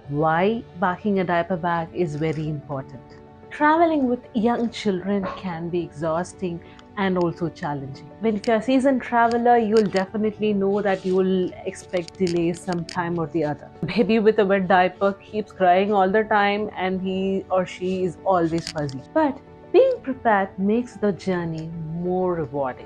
why packing a diaper bag is very important. Traveling with young children can be exhausting and also challenging. When if you're a seasoned traveler, you'll definitely know that you will expect delays sometime or the other. Baby with a wet diaper keeps crying all the time and he or she is always fuzzy. But being prepared makes the journey more rewarding.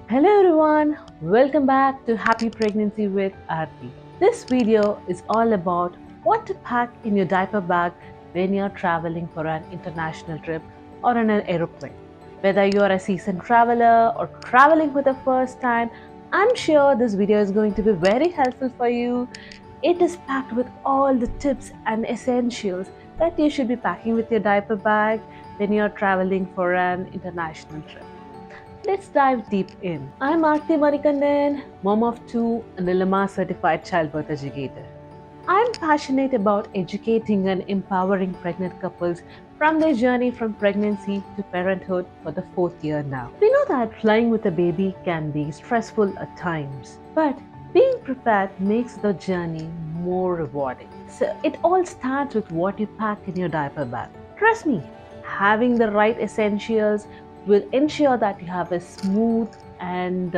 Hello everyone, welcome back to Happy Pregnancy with Aarti. This video is all about what to pack in your diaper bag when you're traveling for an international trip or on an aeroplane. Whether you're a seasoned traveler or traveling for the first time, I'm sure this video is going to be very helpful for you. It is packed with all the tips and essentials that you should be packing with your diaper bag when you're traveling for an international trip. Let's dive deep in. I'm Aarti Manikandan, mom of two and a Lama certified childbirth educator. I'm passionate about educating and empowering pregnant couples from their journey from pregnancy to parenthood for the fourth year now. We know that flying with a baby can be stressful at times, but being prepared makes the journey more rewarding. So it all starts with what you pack in your diaper bag. Trust me, having the right essentials will ensure that you have a smooth and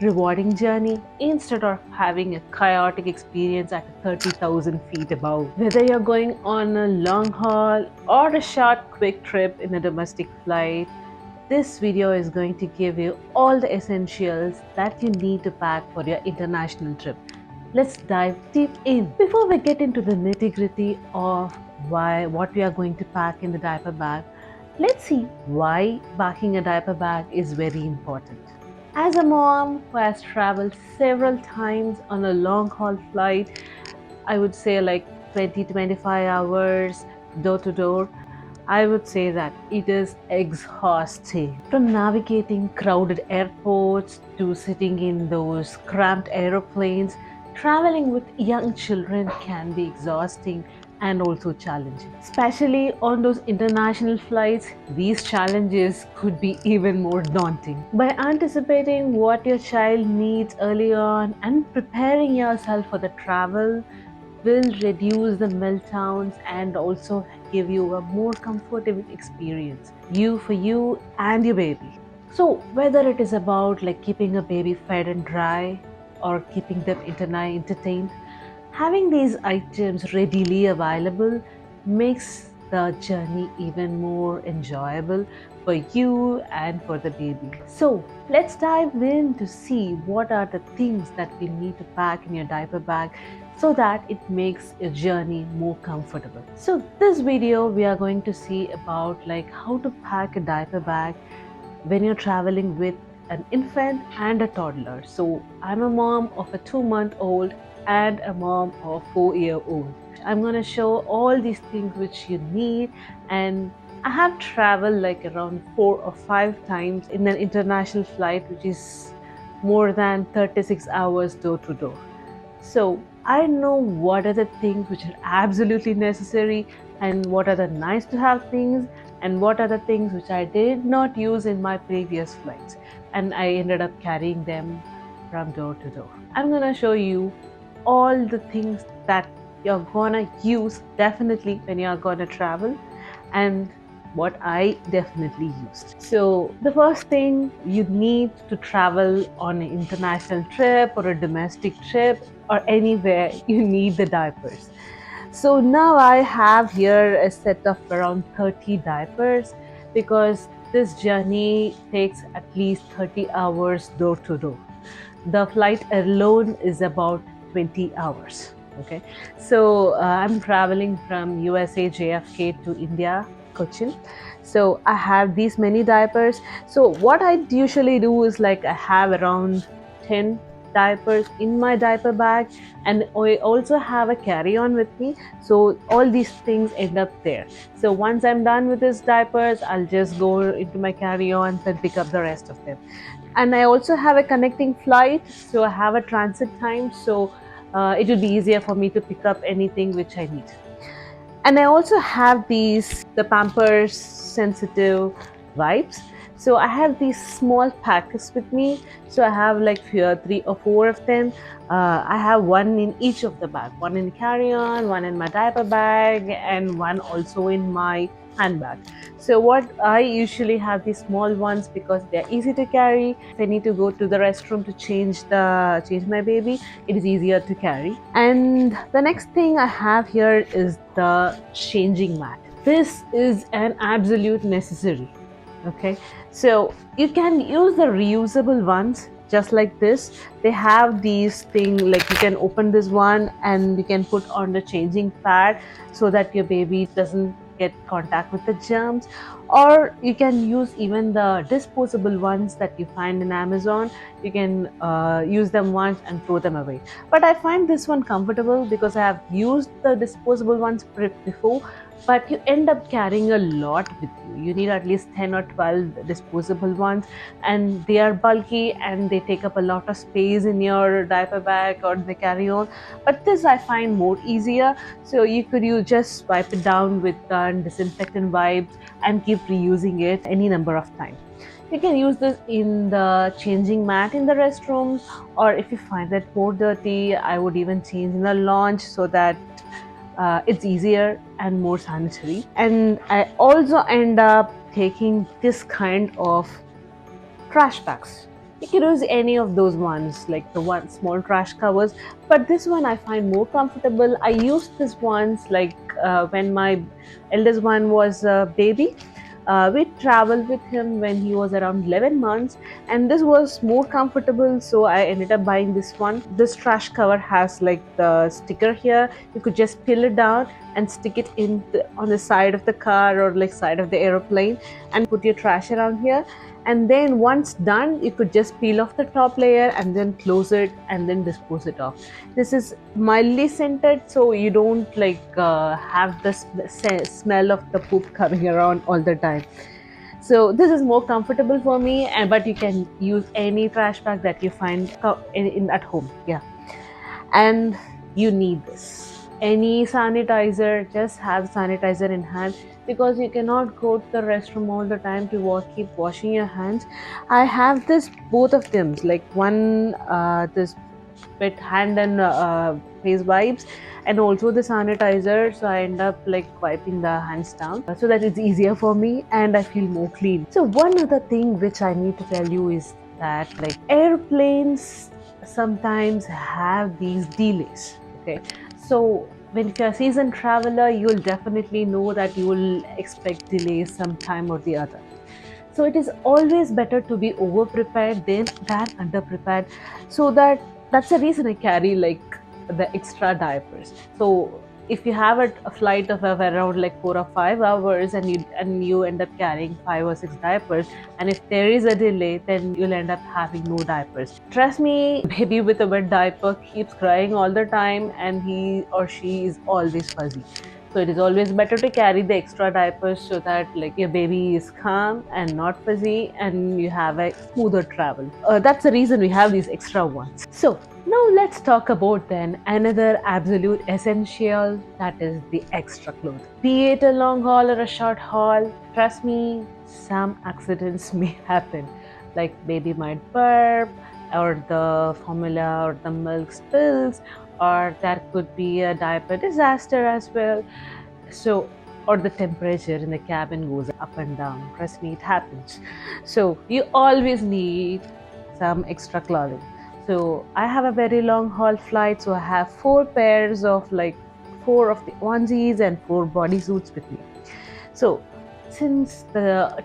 rewarding journey instead of having a chaotic experience at 30,000 feet above. Whether you're going on a long haul or a short, quick trip in a domestic flight, this video is going to give you all the essentials that you need to pack for your international trip. Let's dive deep in. Before we get into the nitty-gritty of what we are going to pack in the diaper bag, let's see why packing a diaper bag is very important. As a mom who has traveled several times on a long haul flight, I would say like 20 25 hours door to door, I would say that it is exhausting. From navigating crowded airports to sitting in those cramped aeroplanes, traveling with young children can be exhausting and also challenging. Especially on those international flights, these challenges could be even more daunting. By anticipating what your child needs early on and preparing yourself for the travel, will reduce the meltdowns and also give you a more comfortable experience, you for you and your baby. So whether it is about like keeping a baby fed and dry or keeping them entertained, having these items readily available makes the journey even more enjoyable for you and for the baby. So let's dive in to see what are the things that we need to pack in your diaper bag so that it makes your journey more comfortable. So this video we are going to see about like how to pack a diaper bag when you're traveling with an infant and a toddler. So I'm a mom of a 2-month-old and a mom of a 4-year-old. I'm going to show all these things which you need, and I have traveled like around 4 or 5 times in an international flight which is more than 36 hours door to door. So I know what are the things which are absolutely necessary and what are the nice to have things and what are the things which I did not use in my previous flights and I ended up carrying them from door to door. I'm gonna show you all the things that you're gonna use definitely when you're gonna travel and what I definitely used. So the first thing you need to travel on an international trip or a domestic trip or anywhere, you need the diapers. So now I have here a set of around 30 diapers because this journey takes at least 30 hours door to door. The flight alone is about 20 hours. Okay, so I'm traveling from USA JFK to India, Cochin. So I have these many diapers. So what I usually do is like I have around 10 diapers in my diaper bag, and I also have a carry-on with me, so all these things end up there. So once I'm done with these diapers, I'll just go into my carry-on and pick up the rest of them. And I also have a connecting flight, so I have a transit time, so it will be easier for me to pick up anything which I need. And I also have these the Pampers sensitive wipes. So I have these small packets with me. So I have like 3 or 4 of them. I have one in each of the bag, one in carry-on, one in my diaper bag, and one also in my handbag. So what I usually have these small ones because they're easy to carry. If I need to go to the restroom to change my baby, it is easier to carry. And the next thing I have here is the changing mat. This is an absolute necessary. Okay, so you can use the reusable ones just like this. They have these thing like you can open this one and you can put on the changing pad so that your baby doesn't get contact with the germs, or you can use even the disposable ones that you find in Amazon. You can use them once and throw them away, but I find this one comfortable because I have used the disposable ones before, but you end up carrying a lot with you. You need at least 10 or 12 disposable ones, and they are bulky and they take up a lot of space in your diaper bag or the carry-on. But this I find more easier. So you just wipe it down with disinfectant wipes and keep reusing it any number of times. You can use this in the changing mat in the restroom, or if you find that more dirty, I would even change in the lounge so that it's easier and more sanitary. And I also end up taking this kind of trash bags. You can use any of those ones, like the one small trash covers, but this one I find more comfortable. I used this once, like when my eldest one was a baby. We traveled with him when he was around 11 months, and this was more comfortable. So I ended up buying this one. This trash cover has like the sticker here. You could just peel it down and stick it on the side of the car or like side of the aeroplane and put your trash around here. And then once done, you could just peel off the top layer and then close it and then dispose it off. This is mildly scented, so you don't like have the smell of the poop coming around all the time. So this is more comfortable for me, and but you can use any trash bag that you find in at home. Yeah, and you need this. Any sanitizer, just have sanitizer in hand, because you cannot go to the restroom all the time to keep washing your hands. I have this both of them, like one this with hand and face wipes, and also the sanitizer, so I end up like wiping the hands down so that it's easier for me and I feel more clean. So one other thing which I need to tell you is that like airplanes sometimes have these delays. Okay, so when you're a seasoned traveler, you'll definitely know that you will expect delays sometime or the other. So it is always better to be over prepared than under prepared. So that's the reason I carry like the extra diapers. So if you have a flight of around like 4 or 5 hours, and you end up carrying 5 or 6 diapers, and if there is a delay, then you'll end up having no diapers. Trust me, baby with a wet diaper keeps crying all the time, and he or she is always fuzzy. So it is always better to carry the extra diapers so that like your baby is calm and not fuzzy, and you have a smoother travel. That's the reason we have these extra ones. So now let's talk about then another absolute essential, that is the extra clothing. Be it a long haul or a short haul, trust me, some accidents may happen. Like baby might burp, or the formula or the milk spills, or there could be a diaper disaster as well. So, or the temperature in the cabin goes up and down. Trust me, it happens. So you always need some extra clothing. So I have a very long haul flight, so I have 4 pairs of like 4 of the onesies and 4 bodysuits with me. So since the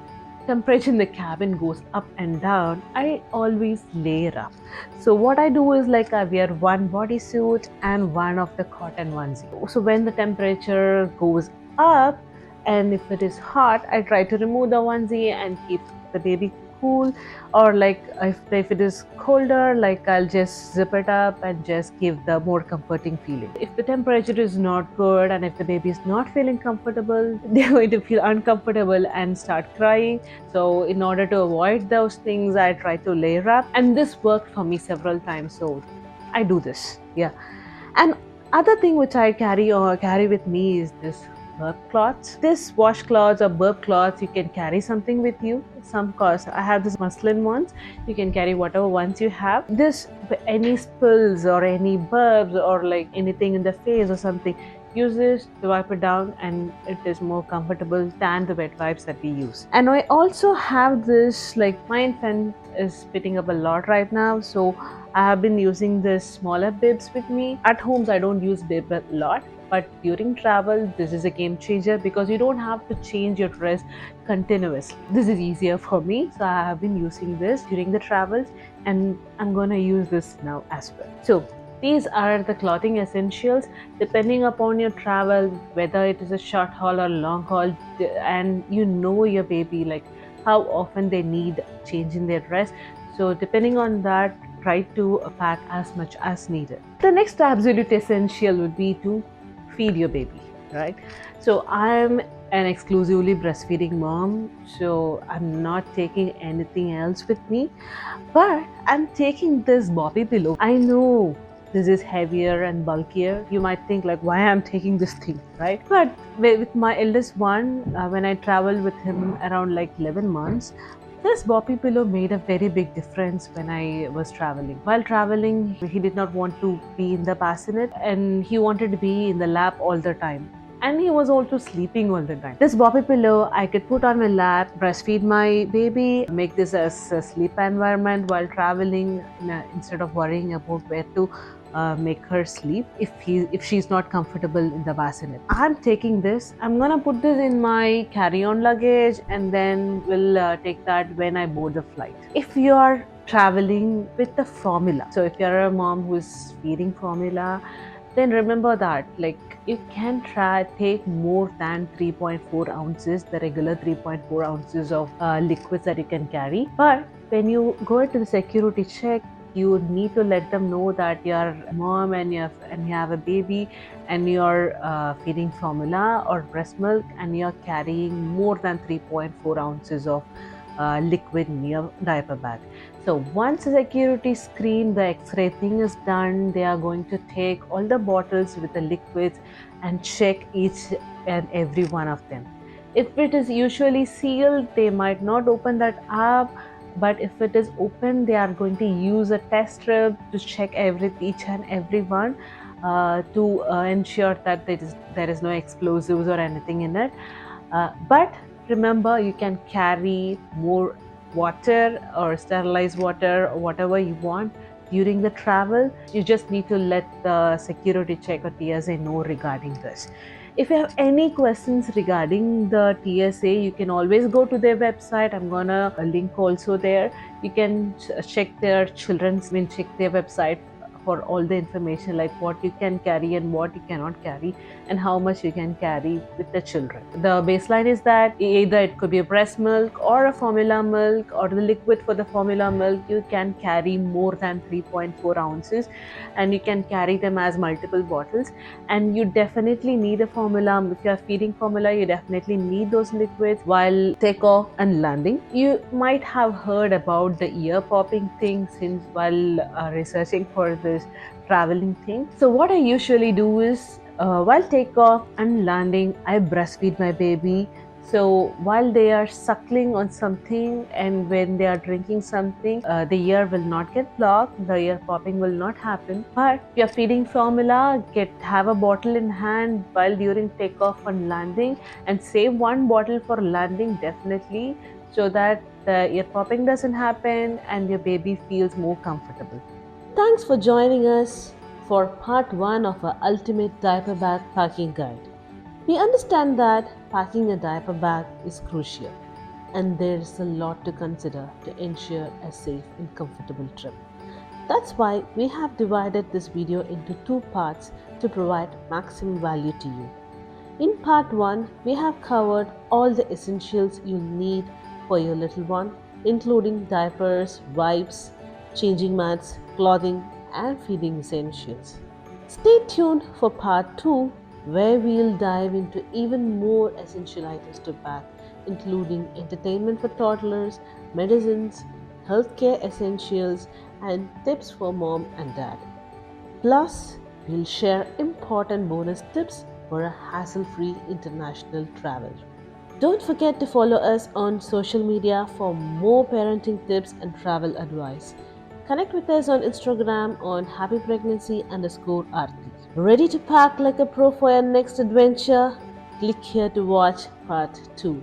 temperature in the cabin goes up and down, I always layer up. So what I do is like I wear one bodysuit and one of the cotton onesie. So when the temperature goes up and if it is hot, I try to remove the onesie and keep the baby cool. Or like if it is colder, like I'll just zip it up and just give the more comforting feeling. If the temperature is not good and if the baby is not feeling comfortable, they're going to feel uncomfortable and start crying. So in order to avoid those things, I try to layer up, and this worked for me several times, so I do this. Yeah. And other thing which I carry with me is this burp cloths. This washcloths or burp cloths, you can carry something with you. Some cost. I have this muslin ones. You can carry whatever ones you have. This any spills or any burps or like anything in the face or something, use this to wipe it down, and it is more comfortable than the wet wipes that we use. And I also have this, like my infant is spitting up a lot right now, so I have been using this smaller bibs with me. At homes I don't use bib a lot, but during travel this is a game changer because you don't have to change your dress continuously. This is easier for me, so I have been using this during the travels, and I'm gonna use this now as well. So these are the clothing essentials depending upon your travel, whether it is a short haul or long haul, and you know your baby, like how often they need change in their dress. So depending on that, try to pack as much as needed. The next absolute essential would be to feed your baby, right? So I'm an exclusively breastfeeding mom, so I'm not taking anything else with me, but I'm taking this bobby pillow. I know this is heavier and bulkier. You might think like, why I'm taking this thing, right? But with my eldest one, when I traveled with him around like 11 months, this bobby pillow made a very big difference when I was traveling. While traveling, he did not want to be in the bassinet and he wanted to be in the lap all the time. And he was also sleeping all the time. This bobby pillow I could put on my lap, breastfeed my baby, make this as a sleep environment while traveling, instead of worrying about where to make her sleep if she's not comfortable in the bassinet. I'm taking this. I'm gonna put this in my carry-on luggage, and then we'll take that when I board the flight. If you're traveling with the formula, so if you're a mom who's feeding formula, then remember that like you can try take more than 3.4 ounces, the regular 3.4 ounces of liquids that you can carry. But when you go into the security check, you need to let them know that you're a mom and you have a baby and you're feeding formula or breast milk and you're carrying more than 3.4 ounces of liquid in your diaper bag. So once the security screen, the x-ray thing is done, they are going to take all the bottles with the liquids and check each and every one of them. If it is usually sealed, they might not open that up, but if it is open, they are going to use a test strip to check each and every one, to ensure that there is no explosives or anything in it. But remember, you can carry more water or sterilized water or whatever you want during the travel. You just need to let the security check or TSA know regarding this. If you have any questions regarding the TSA, you can always go to their website. I'm gonna link also there. You can check their check their website for all the information, like what you can carry and what you cannot carry and how much you can carry with the children. The baseline is that either it could be a breast milk or a formula milk or the liquid for the formula milk, you can carry more than 3.4 ounces and you can carry them as multiple bottles. And you definitely need a formula. If you are feeding formula, you definitely need those liquids while takeoff and landing. You might have heard about the ear popping thing since while researching for this traveling thing. So what I usually do is while takeoff and landing, I breastfeed my baby. So while they are suckling on something and when they are drinking something, the ear will not get blocked, the ear popping will not happen. But if you're feeding formula, have a bottle in hand while during takeoff and landing, and save one bottle for landing definitely, so that the ear popping doesn't happen and your baby feels more comfortable. Thanks for joining us for part 1 of our ultimate diaper bag packing guide. We understand that packing a diaper bag is crucial, and there is a lot to consider to ensure a safe and comfortable trip. That's why we have divided this video into 2 parts to provide maximum value to you. In part 1, we have covered all the essentials you need for your little one, including diapers, wipes, changing mats, clothing, and feeding essentials. Stay tuned for part 2, where we'll dive into even more essential items to pack, including entertainment for toddlers, medicines, healthcare essentials, and tips for mom and dad. Plus, we'll share important bonus tips for a hassle free international travel. Don't forget to follow us on social media for more parenting tips and travel advice. Connect with us on Instagram on happypregnancy_Aarti. Ready to pack like a pro for your next adventure? Click here to watch part 2.